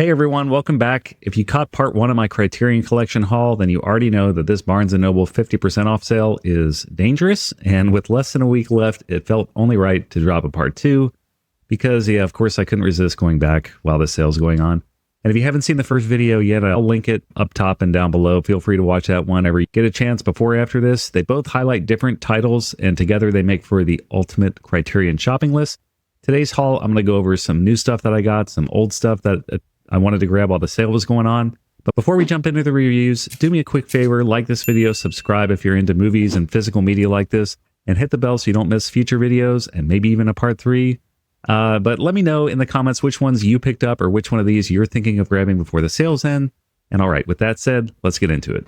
Hey everyone, welcome back. If you caught part one of my Criterion Collection haul, then you already know that this Barnes & Noble 50% off sale is dangerous, and with less than a week left, it felt only right to drop a part two, because yeah, of course I couldn't resist going back while this sale's going on. And if you haven't seen the first video yet, I'll link it up top and down below. Feel free to watch that one whenever you get a chance before or after this. They both highlight different titles, and together they make for the ultimate Criterion shopping list. Today's haul, I'm going to go over some new stuff that I got, some old stuff that I wanted to grab while the sale was going on. But before we jump into the reviews, do me a quick favor, like this video, subscribe if you're into movies and physical media like this, and hit the bell so you don't miss future videos and maybe even a part three. But let me know in the comments which ones you picked up or which one of these you're thinking of grabbing before the sale's end. And all right, with that said, let's get into it.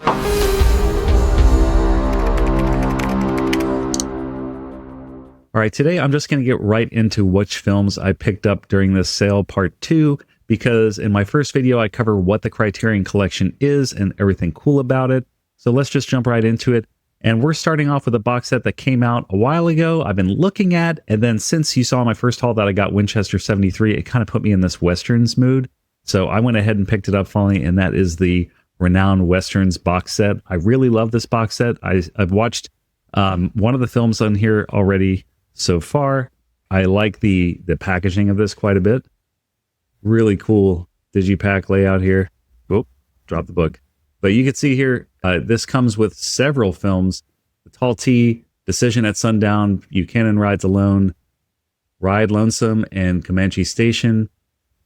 All right, today I'm just going to get right into which films I picked up during this sale part two, because in my first video, I cover what the Criterion Collection is and everything cool about it. So let's just jump right into it. And we're starting off with a box set that came out a while ago, I've been looking at, and then since you saw my first haul that I got Winchester 73, it kind of put me in this Westerns mood. So I went ahead and picked it up finally, and that is the Renowned Westerns box set. I really love this box set. I've watched one of the films on here already so far. I like the packaging of this quite a bit. Really cool digipack layout here. Oh, dropped the book. But you can see here, this comes with several films. The Tall T, Decision at Sundown, Buchanan Rides Alone, Ride Lonesome, and Comanche Station.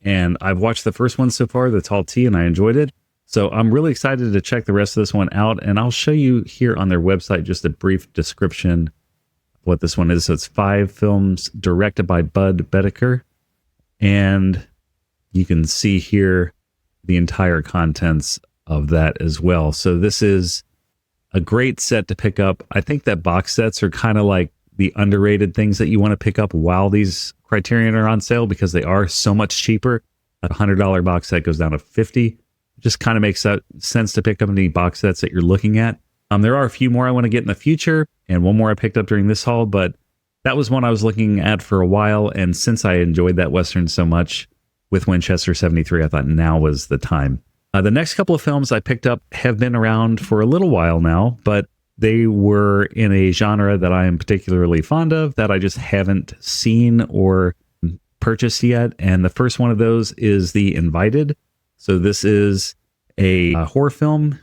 And I've watched the first one so far, The Tall T, and I enjoyed it. So I'm really excited to check the rest of this one out. And I'll show you here on their website just a brief description of what this one is. So it's 5 films directed by Bud Bedecker. And you can see here the entire contents of that as well. So this is a great set to pick up. I think that box sets are kind of like the underrated things that you want to pick up while these Criterion are on sale, because they are so much cheaper. A $100 box set goes down to $50. It just kind of makes sense to pick up any box sets that you're looking at. There are a few more I want to get in the future, and one more I picked up during this haul, but that was one I was looking at for a while, and since I enjoyed that Western so much with Winchester 73, I thought now was the time. The next couple of films I picked up have been around for a little while now, but they were in a genre that I am particularly fond of that I just haven't seen or purchased yet. And the first one of those is The Invited. So this is a horror film,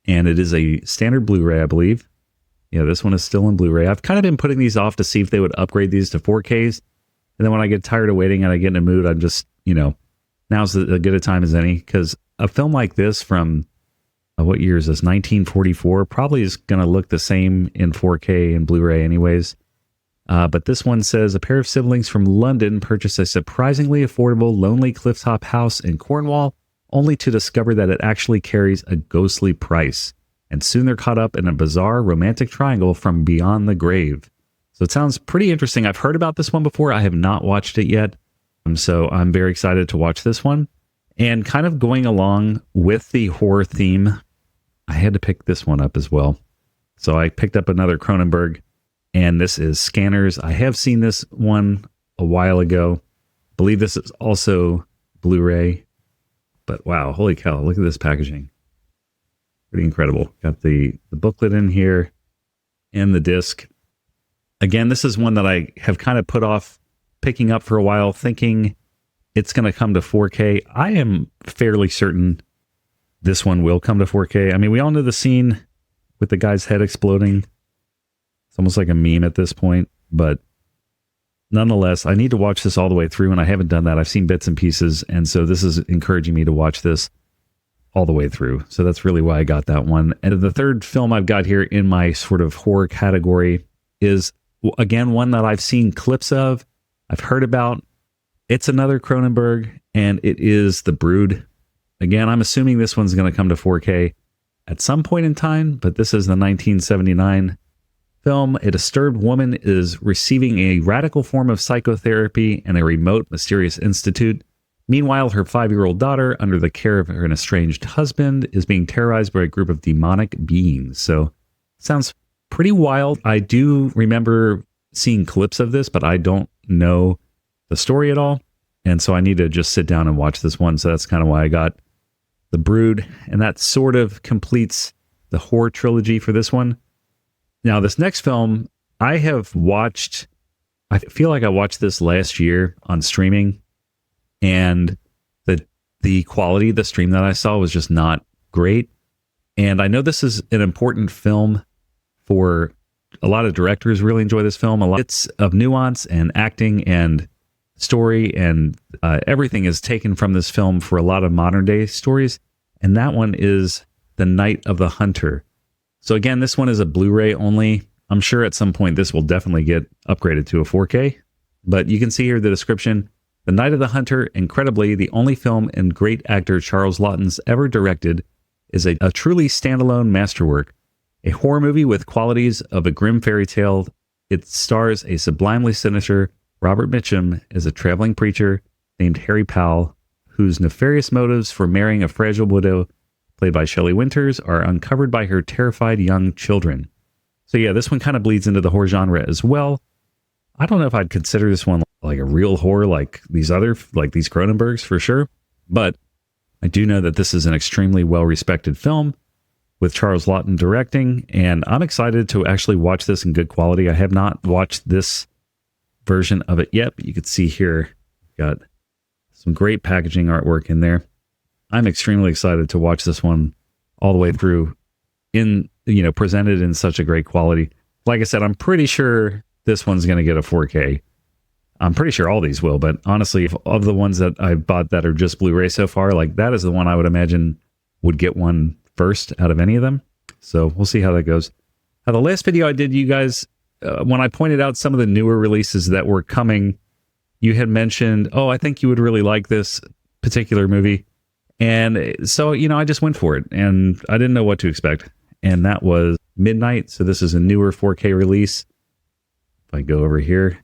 and it is a standard Blu-ray, I believe. Yeah, this one is still in Blu-ray. I've kind of been putting these off to see if they would upgrade these to 4Ks. And then when I get tired of waiting and I get in a mood, I'm just, now's as good a time as any, because a film like this from, what year is this, 1944, probably is going to look the same in 4K and Blu-ray anyways. But this one says, a pair of siblings from London purchase a surprisingly affordable lonely clifftop house in Cornwall, only to discover that it actually carries a ghostly price. And soon they're caught up in a bizarre romantic triangle from beyond the grave. So it sounds pretty interesting. I've heard about this one before. I have not watched it yet. So I'm very excited to watch this one. And kind of going along with the horror theme, I had to pick this one up as well. So I picked up another Cronenberg, and this is Scanners. I have seen this one a while ago. I believe this is also Blu-ray. But wow, holy cow, look at this packaging. Pretty incredible. Got the booklet in here and the disc. Again, this is one that I have kind of put off picking up for a while, thinking it's going to come to 4K. I am fairly certain this one will come to 4K. I mean, we all know the scene with the guy's head exploding. It's almost like a meme at this point, but nonetheless, I need to watch this all the way through, and I haven't done that. I've seen bits and pieces, and so this is encouraging me to watch this all the way through. So that's really why I got that one. And the third film I've got here in my sort of horror category is, again, one that I've seen clips of, I've heard about. It's another Cronenberg, and it is The Brood. Again, I'm assuming this one's going to come to 4K at some point in time, but this is the 1979 film. A disturbed woman is receiving a radical form of psychotherapy in a remote, mysterious institute. Meanwhile, her 5-year-old daughter, under the care of her estranged husband, is being terrorized by a group of demonic beings. So, sounds pretty wild. I do remember seeing clips of this, but I don't know the story at all. And so I need to just sit down and watch this one. So that's kind of why I got The Brood. And that sort of completes the horror trilogy for this one. Now, this next film I have watched, I feel like I watched this last year on streaming. And the quality of the stream that I saw was just not great. And I know this is an important film for a lot of directors really enjoy this film. A lot of nuance and acting and story and everything is taken from this film for a lot of modern day stories. And that one is The Night of the Hunter. So again, this one is a Blu-ray only. I'm sure at some point this will definitely get upgraded to a 4K. But you can see here the description. The Night of the Hunter, incredibly, the only film and great actor Charles Laughton's ever directed, is a truly standalone masterwork. A horror movie with qualities of a grim fairy tale. It stars a sublimely sinister Robert Mitchum as a traveling preacher named Harry Powell, whose nefarious motives for marrying a fragile widow, played by Shelley Winters, are uncovered by her terrified young children. So yeah, this one kind of bleeds into the horror genre as well. I don't know if I'd consider this one like a real horror like these Cronenbergs for sure, but I do know that this is an extremely well-respected film with Charles Laughton directing, and I'm excited to actually watch this in good quality. I have not watched this version of it yet, but you can see here, got some great packaging artwork in there. I'm extremely excited to watch this one all the way through presented in such a great quality. Like I said, I'm pretty sure this one's going to get a 4K. I'm pretty sure all these will, but honestly, of the ones that I bought that are just Blu-ray so far, like that is the one I would imagine would get one first out of any of them. So we'll see how that goes. Now, the last video I did, you guys, when I pointed out some of the newer releases that were coming, you had mentioned, oh, I think you would really like this particular movie. And so, I just went for it and I didn't know what to expect. And that was Midnight. So this is a newer 4K release. If I go over here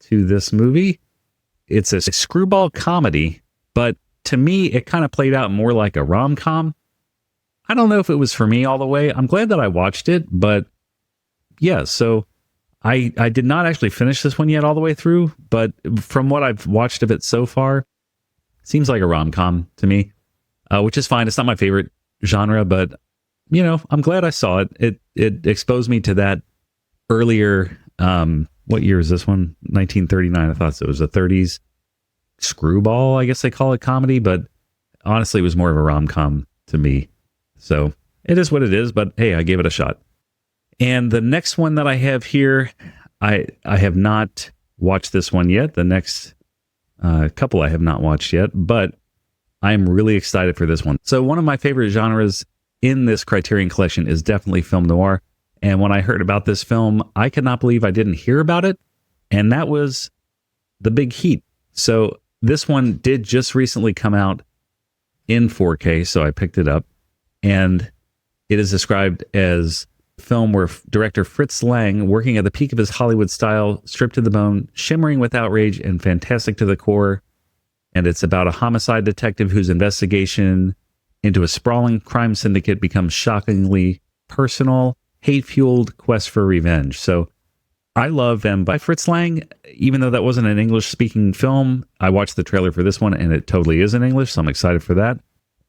to this movie, it's a screwball comedy, but to me, it kind of played out more like a rom-com. I don't know if it was for me all the way. I'm glad that I watched it, but yeah, so I did not actually finish this one yet all the way through, but from what I've watched of it so far, it seems like a rom-com to me, which is fine. It's not my favorite genre, but I'm glad I saw it. It exposed me to that earlier, what year is this one? 1939. I thought so. It was a 30s screwball, I guess they call it, comedy, but honestly, it was more of a rom-com to me. So it is what it is, but hey, I gave it a shot. And the next one that I have here, I have not watched this one yet. The next couple I have not watched yet, but I'm really excited for this one. So one of my favorite genres in this Criterion collection is definitely film noir. And when I heard about this film, I could not believe I didn't hear about it. And that was The Big Heat. So this one did just recently come out in 4K, so I picked it up. And it is described as a film where director Fritz Lang, working at the peak of his Hollywood style, stripped to the bone, shimmering with outrage, and fantastic to the core. And it's about a homicide detective whose investigation into a sprawling crime syndicate becomes shockingly personal, hate-fueled quest for revenge. So I love them by Fritz Lang. Even though that wasn't an English-speaking film, I watched the trailer for this one, and it totally is in English, so I'm excited for that.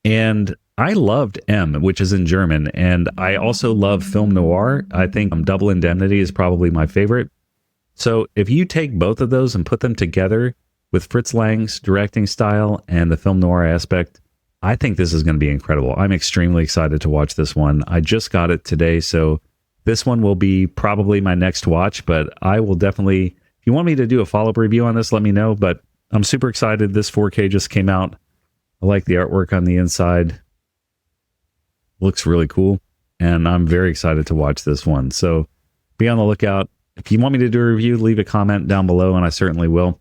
And I loved M, which is in German, and I also love film noir. I think Double Indemnity is probably my favorite. So if you take both of those and put them together with Fritz Lang's directing style and the film noir aspect, I think this is going to be incredible. I'm extremely excited to watch this one. I just got it today, so this one will be probably my next watch, but I will definitely, if you want me to do a follow-up review on this, let me know, but I'm super excited. This 4K just came out. I like the artwork on the inside. Looks really cool, and I'm very excited to watch this one. So be on the lookout. If you want me to do a review, leave a comment down below, and I certainly will.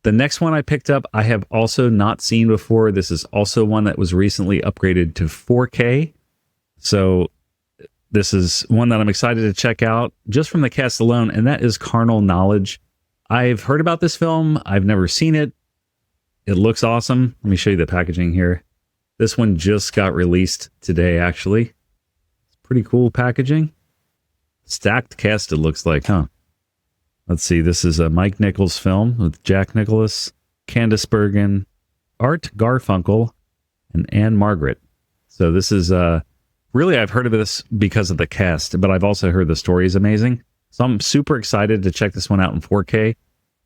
The next one I picked up, I have also not seen before. This is also one that was recently upgraded to 4K. So this is one that I'm excited to check out just from the cast alone, and that is Carnal Knowledge. I've heard about this film. I've never seen it. It looks awesome. Let me show you the packaging here. This one just got released today, actually. It's pretty cool packaging. Stacked cast, it looks like, huh? Let's see. This is a Mike Nichols film with Jack Nicholas. Candice Bergen, Art Garfunkel, and Anne Margaret. So this is really, I've heard of this because of the cast, but I've also heard the story is amazing. So I'm super excited to check this one out in 4K.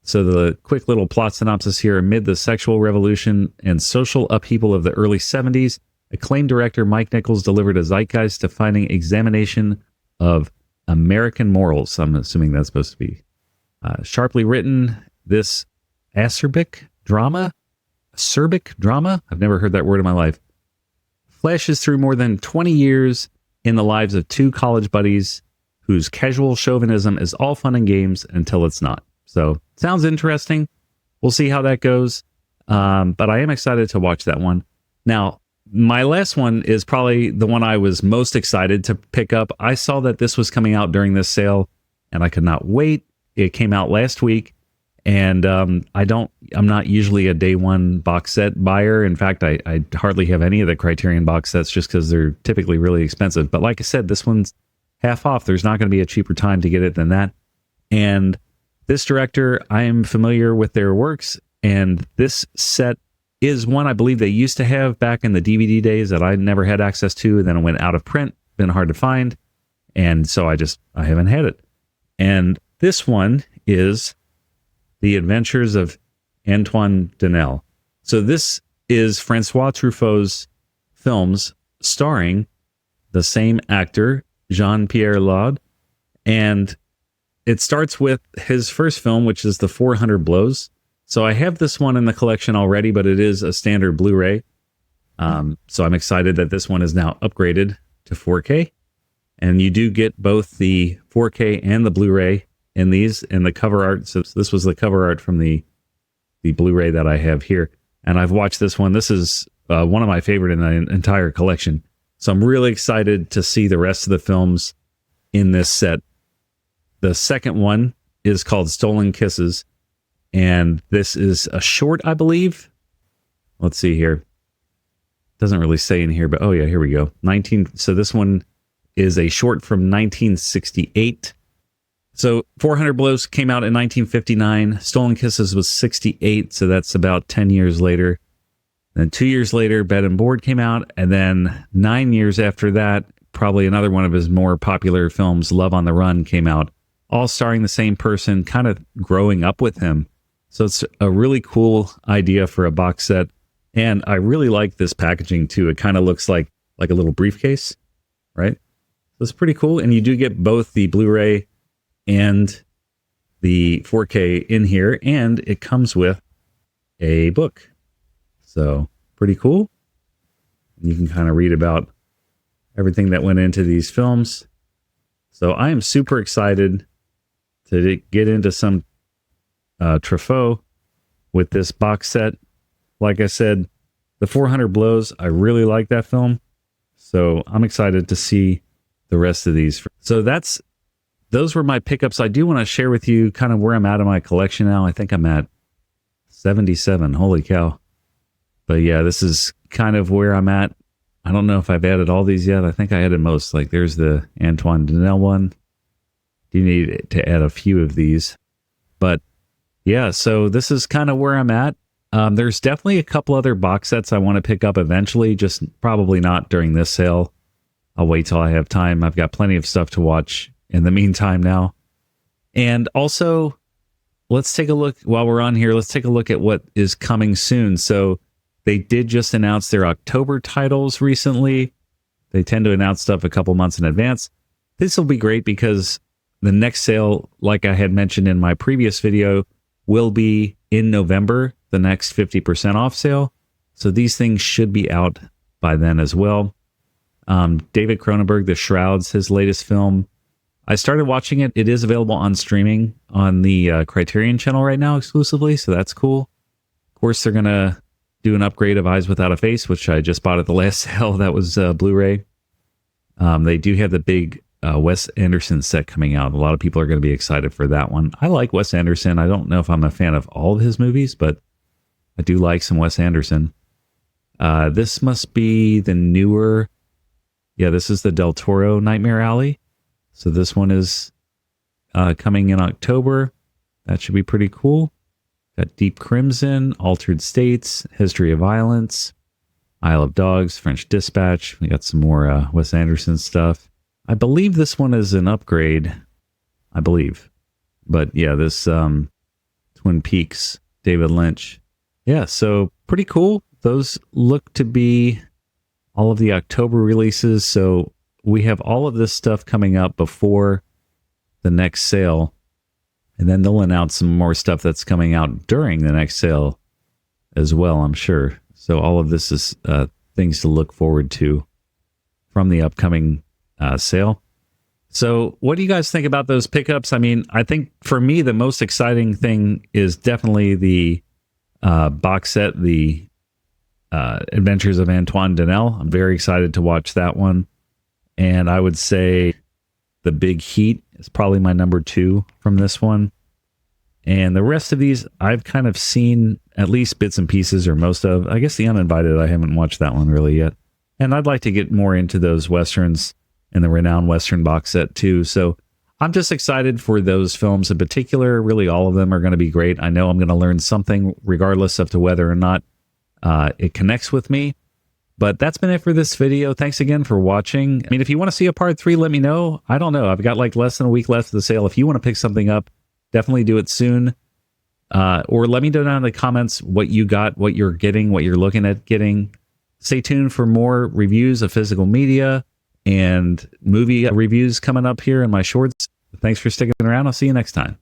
So the quick little plot synopsis here: amid the sexual revolution and social upheaval of the early 70s, acclaimed director Mike Nichols delivered a zeitgeist-defining examination of American morals. I'm assuming that's supposed to be sharply written. This acerbic drama, I've never heard that word in my life, flashes through more than 20 years in the lives of two college buddies whose casual chauvinism is all fun and games until it's not. So, sounds interesting. We'll see how that goes. But I am excited to watch that one. Now, my last one is probably the one I was most excited to pick up. I saw that this was coming out during this sale, and I could not wait. It came out last week, and I'm not usually a day one box set buyer. In fact, I hardly have any of the Criterion box sets just because they're typically really expensive. But like I said, this one's half off. There's not going to be a cheaper time to get it than that. And this director, I am familiar with their works, and this set is one I believe they used to have back in the DVD days that I never had access to, and then it went out of print, been hard to find, and so I haven't had it. And this one is The Adventures of Antoine Denel. So this is Francois Truffaut's films starring the same actor, Jean-Pierre Laude, and it starts with his first film, which is The 400 Blows. So I have this one in the collection already, but it is a standard Blu-ray. So I'm excited that this one is now upgraded to 4K. And you do get both the 4K and the Blu-ray in these, and the cover art. So this was the cover art from the Blu-ray that I have here. And I've watched this one. This is one of my favorite in the entire collection. So I'm really excited to see the rest of the films in this set. The second one is called Stolen Kisses, and this is a short, I believe. Let's see here. Doesn't really say in here, but oh yeah, here we go. So this one is a short from 1968. So 400 Blows came out in 1959. Stolen Kisses was 68, so that's about 10 years later. Then 2 years later, Bed and Board came out, and then 9 years after that, probably another one of his more popular films, Love on the Run, came out, all starring the same person, kind of growing up with him. So it's a really cool idea for a box set. And I really like this packaging too. It kind of looks like a little briefcase, right? So it's pretty cool. And you do get both the Blu-ray and the 4K in here. And it comes with a book. So pretty cool. You can kind of read about everything that went into these films. So I am super excited to get into some Truffaut with this box set. Like I said, The 400 Blows, I really like that film. So I'm excited to see the rest of these. So those were my pickups. I do want to share with you kind of where I'm at in my collection now. I think I'm at 77. Holy cow. But yeah, this is kind of where I'm at. I don't know if I've added all these yet. I think I added most. Like there's the Antoine Denel one. You need to add a few of these. But yeah, so this is kind of where I'm at. There's definitely a couple other box sets I want to pick up eventually, just probably not during this sale. I'll wait till I have time. I've got plenty of stuff to watch in the meantime now. And also, let's take a look, while we're on here, let's take a look at what is coming soon. So they did just announce their October titles recently. They tend to announce stuff a couple months in advance. This will be great because the next sale, like I had mentioned in my previous video, will be in November, the next 50% off sale. So these things should be out by then as well. David Cronenberg, The Shrouds, his latest film. I started watching it. It is available on streaming on the Criterion channel right now exclusively, so that's cool. Of course, they're going to do an upgrade of Eyes Without a Face, which I just bought at the last sale. That was Blu-ray. They do have the big Wes Anderson set coming out. A lot of people are going to be excited for that one. I like Wes Anderson. I don't know if I'm a fan of all of his movies, but I do like some Wes Anderson. This must be the newer... Yeah, this is the Del Toro Nightmare Alley. So this one is coming in October. That should be pretty cool. Got Deep Crimson, Altered States, History of Violence, Isle of Dogs, French Dispatch. We got some more Wes Anderson stuff. I believe this one is an upgrade. I believe. But yeah, this Twin Peaks, David Lynch. Yeah, so pretty cool. Those look to be all of the October releases. So we have all of this stuff coming up before the next sale. And then they'll announce some more stuff that's coming out during the next sale as well, I'm sure. So all of this is things to look forward to from the upcoming sale. So what do you guys think about those pickups? I mean, I think for me, the most exciting thing is definitely the box set, the Adventures of Antoine Donnell. I'm very excited to watch that one. And I would say The Big Heat is probably my number 2 from this one. And the rest of these, I've kind of seen at least bits and pieces or most of. I guess The Uninvited, I haven't watched that one really yet. And I'd like to get more into those Westerns and the Renowned Western box set too. So I'm just excited for those films in particular. Really, all of them are going to be great. I know I'm going to learn something regardless of to whether or not it connects with me. But that's been it for this video. Thanks again for watching. I mean, if you want to see a part 3, let me know. I don't know. I've got like less than a week left of the sale. If you want to pick something up, definitely do it soon. Or let me know down in the comments what you got, what you're getting, what you're looking at getting. Stay tuned for more reviews of physical media and movie reviews coming up here in my shorts. Thanks for sticking around. I'll see you next time.